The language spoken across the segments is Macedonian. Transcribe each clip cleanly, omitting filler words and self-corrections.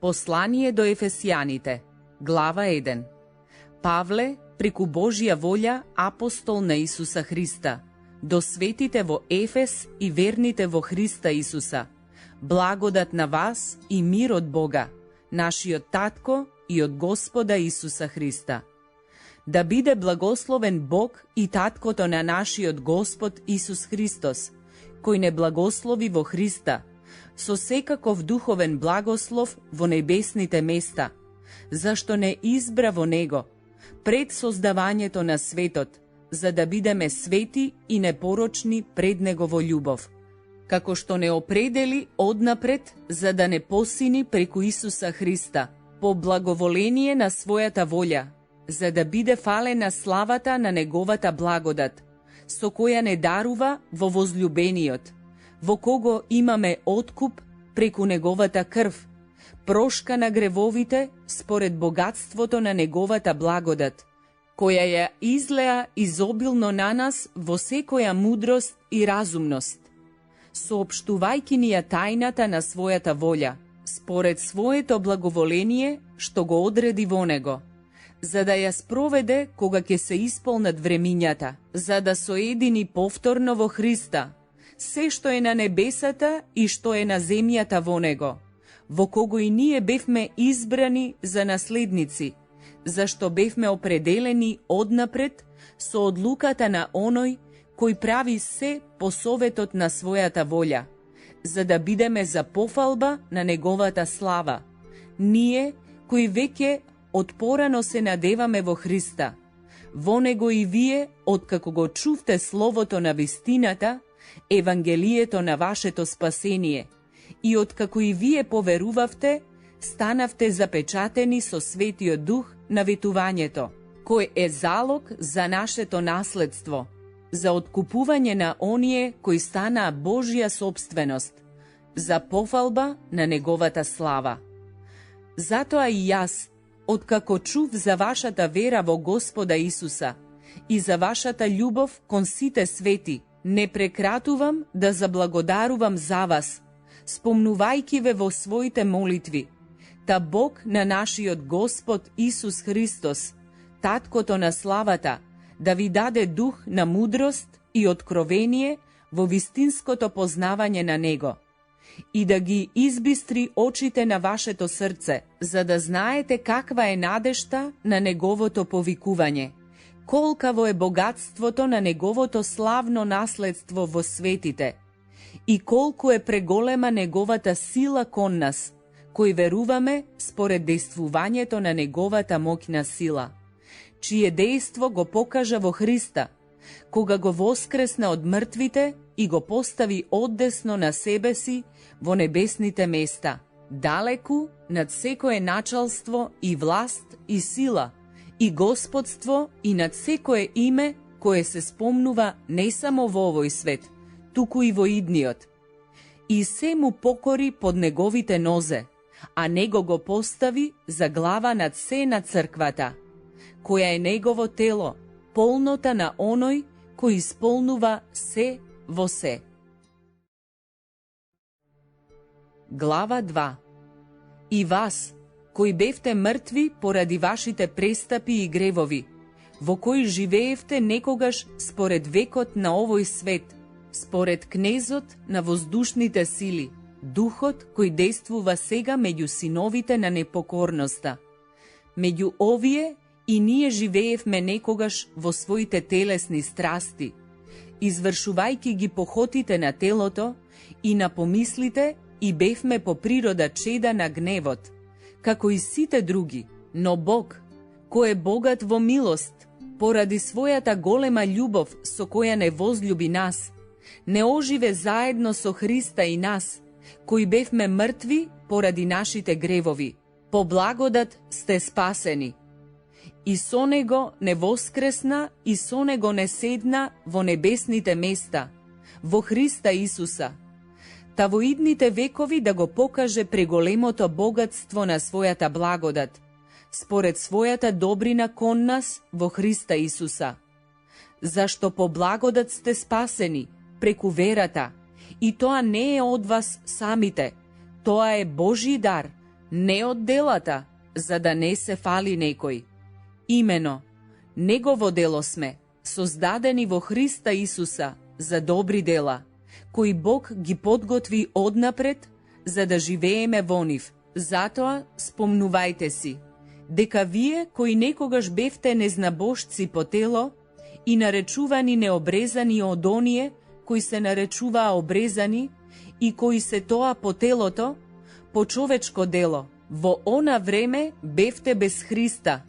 Послание до Ефесијаните, глава 1. Павле, преку Божја волја, апостол на Исуса Христа, до светите во Ефес и верните во Христа Исуса, благодат на вас и мир од Бога, нашиот Татко и од Господа Исуса Христа. Да биде благословен Бог и Таткото на нашиот Господ Исус Христос, кој не благослови во Христа, со секаков духовен благослов во небесните места, зашто не избра во Него, пред создавањето на светот, за да бидеме свети и непорочни пред Него во љубов, како што не определи однапред за да не посини преку Исуса Христа, по благоволение на својата волја, за да биде фалена славата на Неговата благодат, со која не дарува во возлюбениот, во кого имаме откуп преку Неговата крв, прошка на гревовите според богатството на Неговата благодат, која ја излеа изобилно на нас во секоја мудрост и разумност, соопштувајќи ни ја тајната на својата волја, според своето благоволение што го одреди во Него, за да ја спроведе кога ќе се исполнат времињата, за да соедини повторно во Христа се што е на небесата и што е на земјата во Него, во кого и ние бевме избрани за наследници, зашто бевме определени однапред со одлуката на оној кој прави се по советот на својата волја, за да бидеме за пофалба на Неговата слава, ние кои веќе отпорано се надеваме во Христа. Во Него и вие, откако го чувте словото на вистината, Евангелието на вашето спасение, и откако и вие поверувавте, станавте запечатени со Светиот Дух на ветувањето, кој е залог за нашето наследство, за откупување на оние кои станаа Божја собственост, за пофалба на Неговата слава. Затоа и јас, откако чув за вашата вера во Господа Исуса и за вашата љубов кон сите свети, не прекратувам да заблагодарувам за вас, спомнувајќи ве во своите молитви, та Бог на нашиот Господ Исус Христос, Таткото на славата, да ви даде дух на мудрост и откровение во вистинското познавање на Него, и да ги избистри очите на вашето срце, за да знаете каква е надежта на Неговото повикување, колкаво е богатството на Неговото славно наследство во светите, и колку е преголема Неговата сила кон нас, кои веруваме според действувањето на Неговата моќна сила, чие дејство го покажа во Христа, кога го воскресна од мртвите и го постави оддесно на себе си во небесните места, далеку над секое началство и власт и сила, и господство и над секое име кое се спомнува не само во овој свет, туку и во идниот. И се му покори под неговите нозе, а него го постави за глава над се на црквата, која е негово тело, полнота на оној кој исполнува се во се. Глава 2. И вас, кои бевте мртви поради вашите престапи и гревови, во кои живеевте некогаш според векот на овој свет, според кнезот на воздушните сили, духот кој действува сега меѓу синовите на непокорноста. Меѓу овие и ние живеевме некогаш во своите телесни страсти, извршувајќи ги похотите на телото и на помислите, и бевме по природа чеда на гневот, како и сите други, но Бог, кој е богат во милост, поради својата голема љубов со која не возлюби нас, не оживе заедно со Христа и нас, кои бевме мртви поради нашите гревови. По благодат сте спасени. И со Него не воскресна и со Него не седна во небесните места, во Христа Исуса, та во идните векови да го покаже преголемото богатство на својата благодат, според својата добрина кон нас во Христа Исуса. Зашто по благодат сте спасени, преку верата, и тоа не е од вас самите, тоа е Божји дар, не од делата, за да не се фали некој. Имено, Негово дело сме, создадени во Христа Исуса за добри дела, кои Бог ги подготви однапред, за да живееме во нив. Затоа спомнувајте си, дека вие кои некогаш бевте незнабожци по тело и наречувани необрезани од оние кои се наречуваа обрезани и кои се тоа по телото, по човечко дело, во она време бевте без Христа,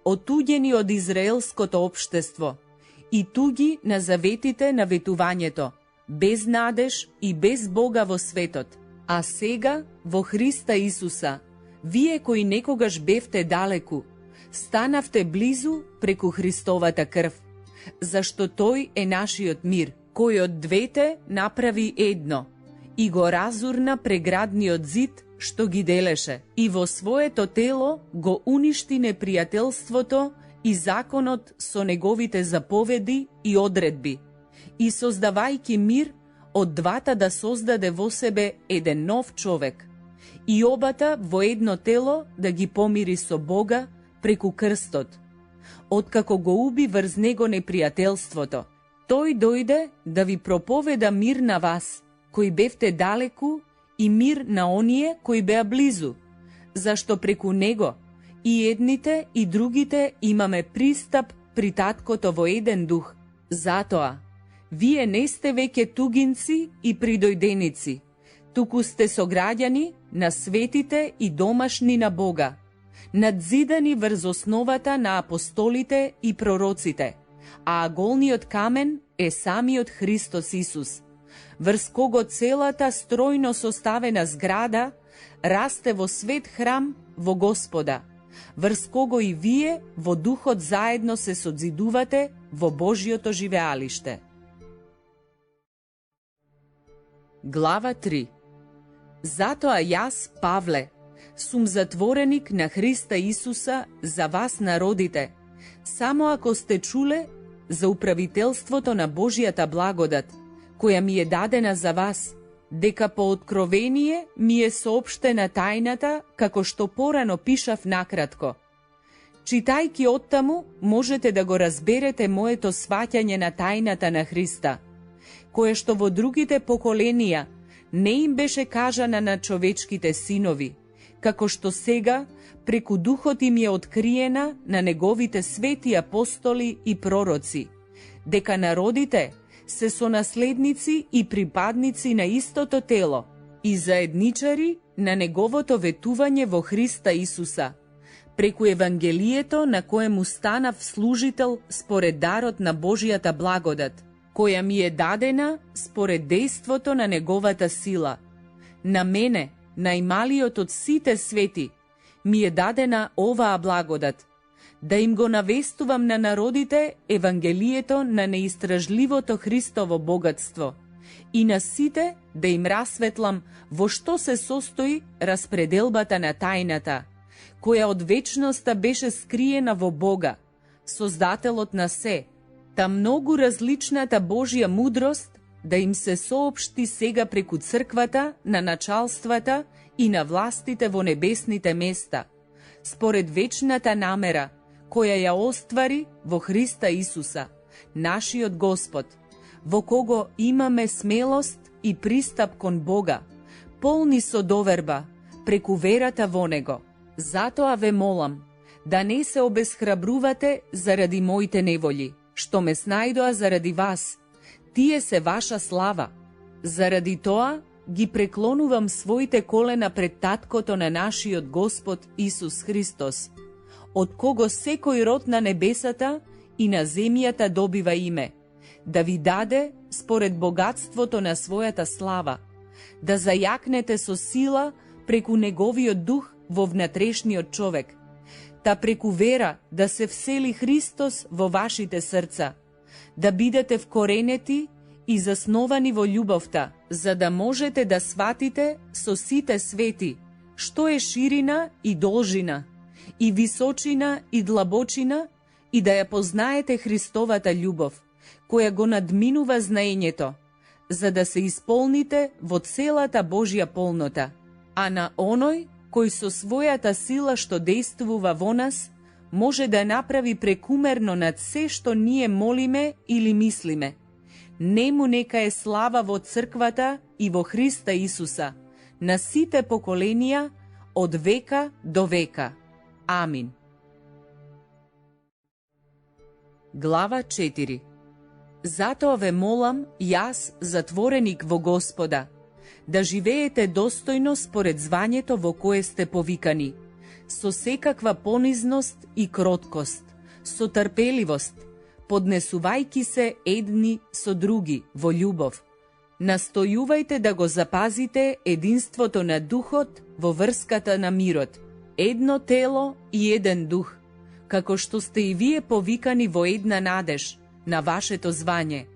отуѓени од израелското општество и туги на заветите на ветувањето, без надеж и без Бога во светот. А сега, во Христа Исуса, вие кои некогаш бевте далеку, станавте близу преку Христовата крв, зашто Тој е нашиот мир, кој од двете направи едно и го разурна преградниот зид што ги делеше, и во своето тело го уништи непријателството и законот со неговите заповеди и одредби, и создавајќи мир, од двата да создаде во себе еден нов човек, и обата во едно тело да ги помири со Бога преку крстот, откако го уби врз него непријателството. Тој дојде да ви проповеда мир на вас, кои бевте далеку, и мир на оние кои беа близу, зашто преку него и едните и другите имаме пристап при Таткото во еден дух. Затоа, вие не сте веќе тугинци и придојденици, туку сте сограѓани на светите и домашни на Бога, надзидани врз основата на апостолите и пророците, а аголниот камен е самиот Христос Исус, врз кого целата стројно составена зграда расте во свет храм во Господа, врз кого и вие во духот заедно се созидувате во Божјото живеалиште. Глава 3. Затоа јас, Павле, сум затвореник на Христа Исуса за вас народите, само ако сте чуле за управителството на Божјата благодат, која ми е дадена за вас, дека по откровение ми е соопштена тајната, како што порано пишав накратко. Читајќи оттаму, можете да го разберете моето сваќање на тајната на Христа, кое што во другите поколенија не им беше кажана на човечките синови, како што сега преку духот им е откриена на неговите свети апостоли и пророци, дека народите се сонаследници и припадници на истото тело и заедничари на неговото ветување во Христа Исуса, преку Евангелието на кое му станав служител според дарот на Божјата благодат, која ми е дадена според дејството на неговата сила. На мене, најмалиот од сите свети, ми е дадена оваа благодат, да им го навестувам на народите Евангелието на неистражливото Христово богатство и на сите да им расветлам во што се состои распределбата на тајната, која од вечноста беше скриена во Бога, Создателот на се, та многу различната Божја мудрост да им се соопшти сега преку црквата на началствата и на властите во небесните места, според вечната намера, која ја оствари во Христа Исуса, нашиот Господ, во кого имаме смелост и пристап кон Бога, полни со доверба, преку верата во Него. Затоа ве молам, да не се обесхрабрувате заради моите неволји, што ме снајдоа заради вас, тие се ваша слава. Заради тоа ги преклонувам своите колена пред Таткото на нашиот Господ Исус Христос, од кого секој род на небесата и на земјата добива име, да ви даде според богатството на својата слава, да зајакнете со сила преку неговиот дух во внатрешниот човек, та преку вера да се всели Христос во вашите срца, да бидете вкоренети и засновани во љубовта, за да можете да сватите со сите свети, што е ширина и должина, и височина и длабочина, и да ја познаете Христовата љубов, која го надминува знаењето, за да се исполните во целата Божја полнота. А на оној кој со својата сила што действува во нас, може да направи прекумерно над се што ние молиме или мислиме. Нему нека е слава во црквата и во Христа Исуса, на сите поколенија, од века до века. Амин. Глава 4. Затоа ве молам, јас, затвореник во Господа, да живеете достојно според звањето во кое сте повикани, со секаква понизност и кроткост, со трпеливост, поднесувајки се едни со други во љубов. Настојувајте да го запазите единството на духот во врската на мирот, едно тело и еден дух, како што сте и вие повикани во една надеж на вашето звање,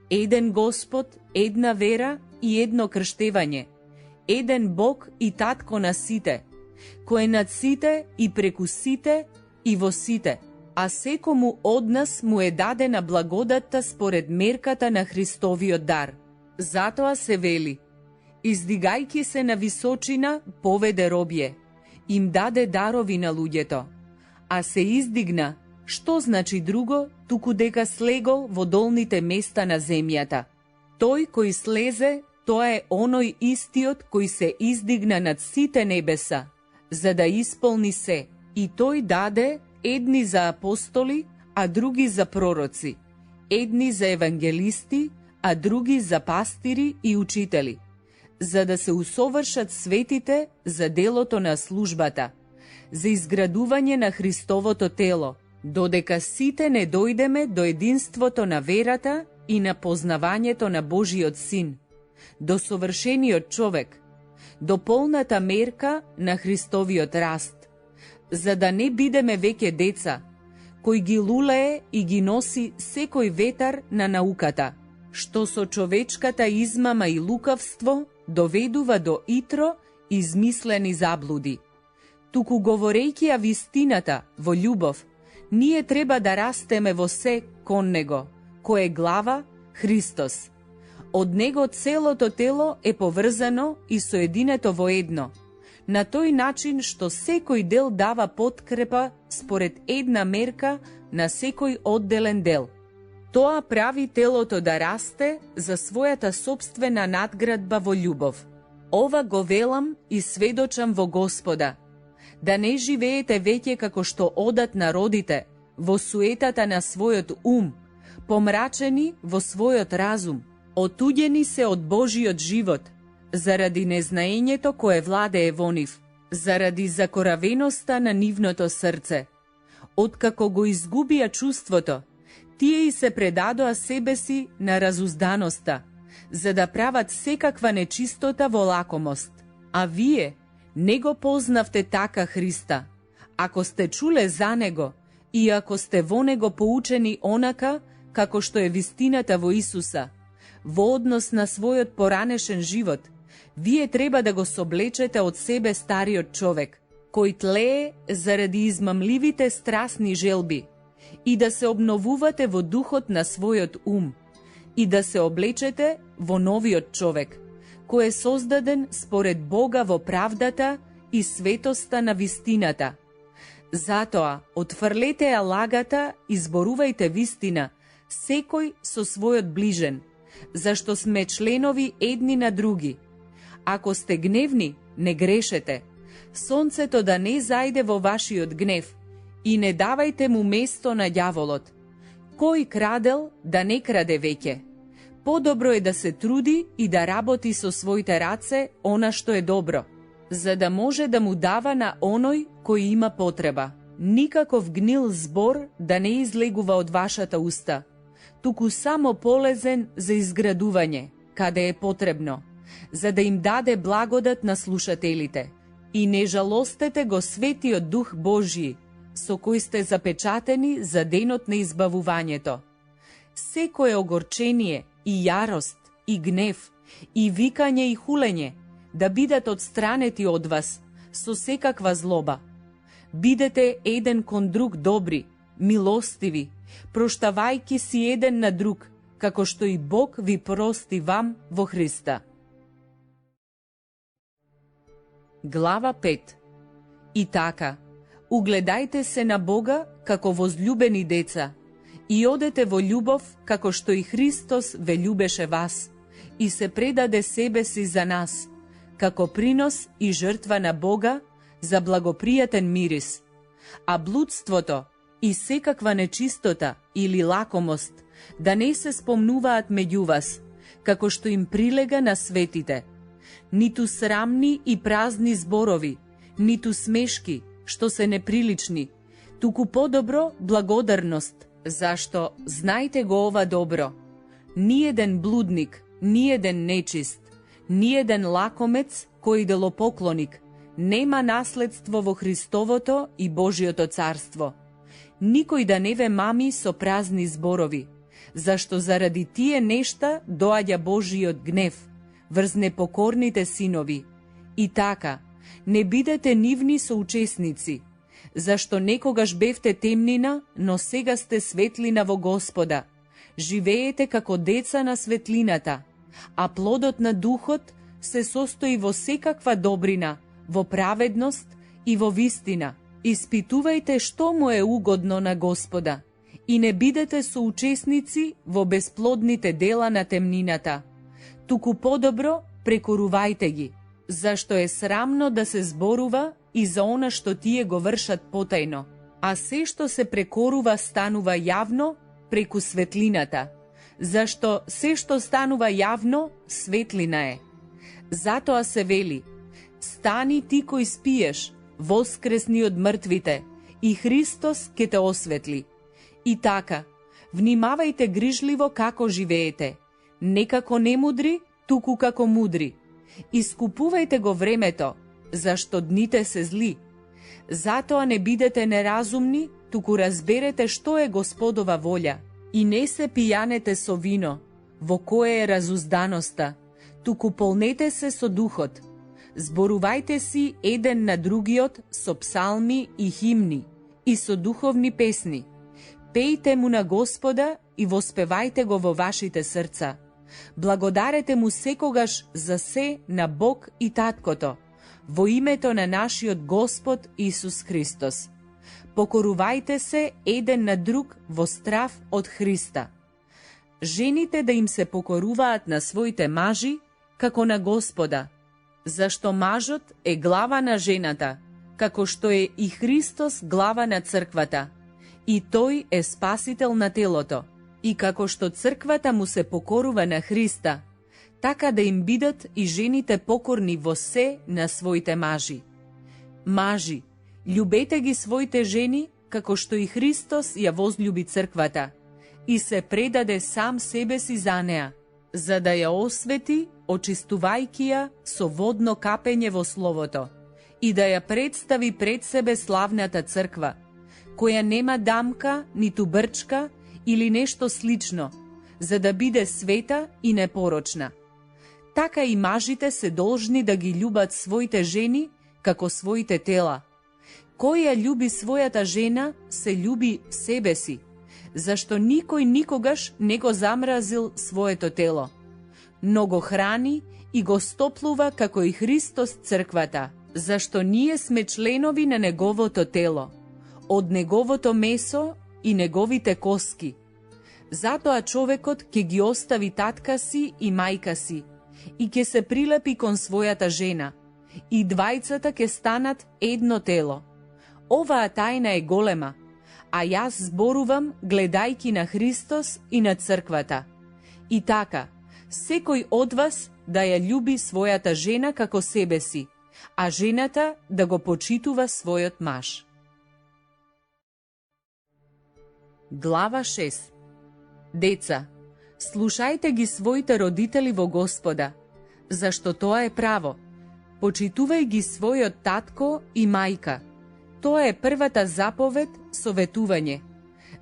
еден Господ, една вера и едно крштевање, еден Бог и Татко на сите, кој е над сите и преку сите и во сите, а секому од нас му е дадена благодатта според мерката на Христовиот дар. Затоа се вели: издигајки се на височина, поведе робје, им даде дарови на луѓето, а се издигна, што значи друго, туку дека слегол во долните места на земјата. Тој кој слезе, тоа е оној истиот кој се издигна над сите небеса, за да исполни се, и тој даде едни за апостоли, а други за пророци, едни за евангелисти, а други за пастири и учители, за да се усовршат светите за делото на службата, за изградување на Христовото тело, додека сите не дојдеме до единството на верата и на познавањето на Божиот Син, до совршениот човек, до полната мерка на Христовиот раст, за да не бидеме веќе деца, кој ги лулее и ги носи секој ветар на науката, што со човечката измама и лукавство доведува до итро измислени заблуди. Туку говорејќи ја вистината во љубов, ние треба да растеме во се кон Него, кој е глава Христос. Од Него целото тело е поврзано и соединето во едно, на тој начин што секој дел дава подкрепа според една мерка на секој одделен дел. Тоа прави телото да расте за својата сопствена надградба во љубов. Ова го велам и сведочам во Господа, да не живеете веќе како што одат народите, во суетата на својот ум, помрачени во својот разум, отуѓени се од Божиот живот, заради незнаењето кое владее во нив, заради закоравеноста на нивното срце. Откако го изгубија чувството, тие и се предадоа себе си на разузданоста, за да прават секаква нечистота во лакомост. А вие не го познавте така Христа. Ако сте чуле за Него и ако сте во Него поучени онака, како што е вистината во Исуса, во однос на својот поранешен живот, вие треба да го соблечете од себе стариот човек, кој тлее заради измамливите страсни желби, и да се обновувате во духот на својот ум, и да се облечете во новиот човек, кој е создаден според Бога во правдата и светоста на вистината. Затоа, отфрлете ја лагата и зборувајте вистина, секој со својот ближен, зашто сме членови едни на други. Ако сте гневни, не грешете. Сонцето да не зајде во вашиот гнев и не давајте му место на ѓаволот. Кој крадел да не краде веќе? Подобро е да се труди и да работи со своите раце она што е добро, за да може да му дава на оној кој има потреба. Никаков гнил збор да не излегува од вашата уста, туку само полезен за изградување, каде е потребно, за да им даде благодат на слушателите. И не жалостете го Светиот Дух Божји, со кој сте запечатени за денот на избавувањето. Секое огорчение и јарост, и гнев, и викање и хулење да бидат отстранети од вас со секаква злоба. Бидете еден кон друг добри, милостиви, проштавајки си еден на друг, како што и Бог ви прости вам во Христа. Глава 5. И така, угледајте се на Бога како возлюбени деца и одете во љубов како што и Христос ве љубеше вас и се предаде себе си за нас, како принос и жртва на Бога за благопријатен мирис. А блудството и секаква нечистота или лакомост да не се спомнуваат меѓу вас, како што им прилега на светите. Ниту срамни и празни зборови, ниту смешки, што се неприлични, туку подобро благодарност, зашто знајте го ова добро. Ниеден блудник, ниеден нечист, ниеден лакомец кој делопоклоник нема наследство во Христовото и Божиото царство. Никој да не ве мами со празни зборови, зашто заради тие нешта доаѓа Божиот гнев врз непокорните синови. И така, не бидете нивни соучесници, зашто некогаш бевте темнина, но сега сте светлина во Господа. Живеете како деца на светлината, а плодот на духот се состои во секаква добрина, во праведност и во вистина. Испитувајте што му е угодно на Господа и не бидете соучесници во бесплодните дела на темнината, туку подобро прекорувајте ги, зашто е срамно да се зборува и за она што тие го вршат потајно, а се што се прекорува станува јавно преку светлината, зашто се што станува јавно светлина е. Затоа се вели: стани ти кој спиеш, воскресни од мртвите, и Христос ке те осветли. И така, внимавајте грижливо како живеете, не како немудри, туку како мудри. Искупувајте го времето, зашто дните се зли. Затоа не бидете неразумни, туку разберете што е Господова волја. И не се пијанете со вино, во кое е разузданоста, туку полнете се со духот. Зборувајте си еден на другиот со псалми и химни и со духовни песни. Пејте му на Господа и воспевајте го во вашите срца. Благодарете му секогаш за се на Бог и Таткото, во името на нашиот Господ Исус Христос. Покорувајте се еден на друг во страв од Христа. Жените да им се покоруваат на своите мажи, како на Господа, зашто мажот е глава на жената, како што е и Христос глава на црквата, и тој е спасител на телото. И како што црквата му се покорува на Христа, така да им бидат и жените покорни во се на своите мажи. Мажи, љубете ги своите жени, како што и Христос ја возлюби црквата и се предаде сам себе си за неа, за да ја освети, очистувајќи ја со водно капење во Словото, и да ја представи пред себе славната црква, која нема дамка, ниту брчка или нешто слично, за да биде света и непорочна. Така и мажите се должни да ги љубат своите жени како своите тела. Кој ја љуби својата жена, се љуби себе си, зашто никој никогаш не го замразил своето тело, но го храни и го стоплува како и Христос црквата, зашто ние сме членови на неговото тело, од неговото месо и неговите коски. Затоа човекот ќе ги остави татка си и мајка си и ќе се прилепи кон својата жена, и двајцата ќе станат едно тело. Оваа тајна е голема, а јас зборувам гледајки на Христос и на црквата. И така, секој од вас да ја љуби својата жена како себе си, а жената да го почитува својот маж. Глава 6. Деца, слушајте ги своите родители во Господа, зашто тоа е право. Почитувај ги својот татко и мајка. Тоа е првата заповед, советување,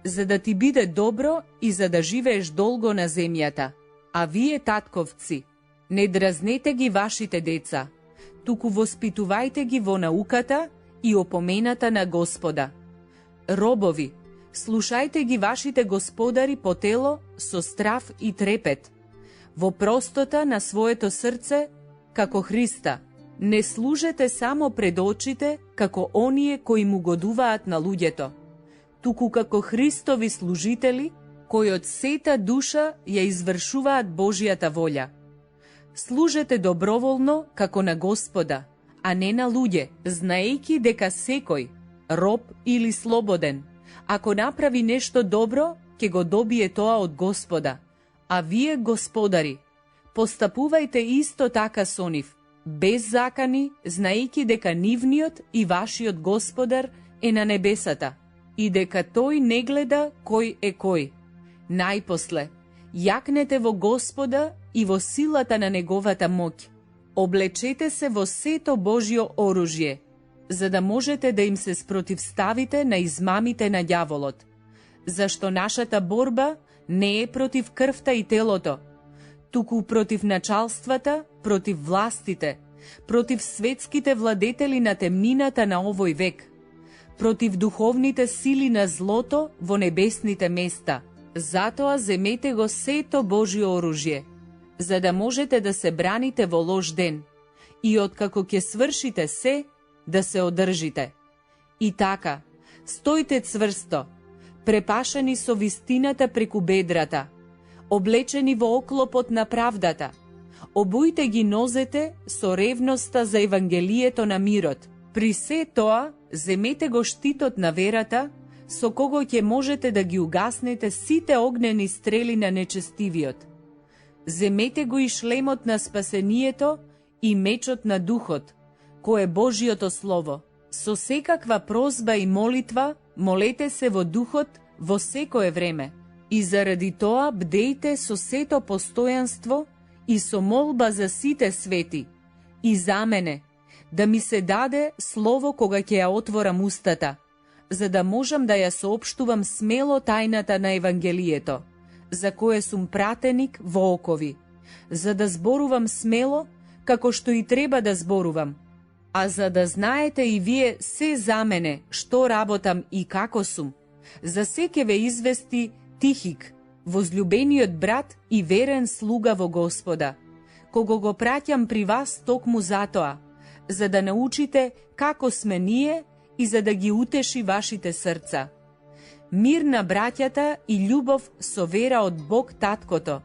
за да ти биде добро и за да живееш долго на земјата. А вие, татковци, не дразнете ги вашите деца, туку воспитувајте ги во науката и опомената на Господа. Робови, слушајте ги вашите господари по тело со страв и трепет, во простота на своето срце, како Христа, Не служете само пред очите како оние кои му годуваат на луѓето, туку како Христови служители, кои од сета душа ја извршуваат Божијата волја. Служете доброволно како на Господа, а не на луѓе, знаејќи дека секој, роб или слободен, ако направи нешто добро, ќе го добие тоа од Господа, а вие, господари, постапувајте исто така со нив, без закани, знаејќи дека нивниот и вашиот Господар е на небесата и дека тој не гледа кој е кој. Најпосле, јакнете во Господа и во силата на неговата моќ. Облечете се во сето Божјо оружје, за да можете да им се спротивставите на измамите на ѓаволот. Зашто нашата борба не е против крвта и телото, туку против началствата, против властите, против светските владетели на темнината на овој век, против духовните сили на злото во небесните места. Затоа земете го сето Божјо оружје, за да можете да се браните во лош ден и откако ќе свршите се, да се одржите. И така, стојте цврсто, препашани со вистината преку бедрата, облечени во оклопот на правдата, обујте ги нозете со ревноста за Евангелието на мирот. При се тоа, земете го штитот на верата, со кого ќе можете да ги угаснете сите огнени стрели на нечестивиот. Земете го и шлемот на спасението и мечот на духот, кој е Божиото Слово. Со секаква прозба и молитва, молете се во духот во секое време. И заради тоа бдејте со сето постојанство и со молба за сите свети, и за мене, да ми се даде слово кога ќе ја отворам устата, за да можам да ја соопштувам смело тајната на Евангелието, за кое сум пратеник во окови, за да зборувам смело, како што и треба да зборувам. А за да знаете и вие се за мене, што работам и како сум, за се ќе ве извести Тихик, возлюбениот брат и верен слуга во Господа, кого го праќам при вас токму затоа, за да научите како сме ние и за да ги утеши вашите срца. Мир на браќата и љубов со вера од Бог Таткото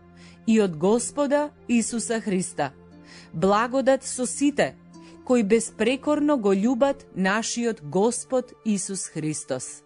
и од Господа Исуса Христа. Благодат со сите, кои безпрекорно го љубат нашиот Господ Исус Христос.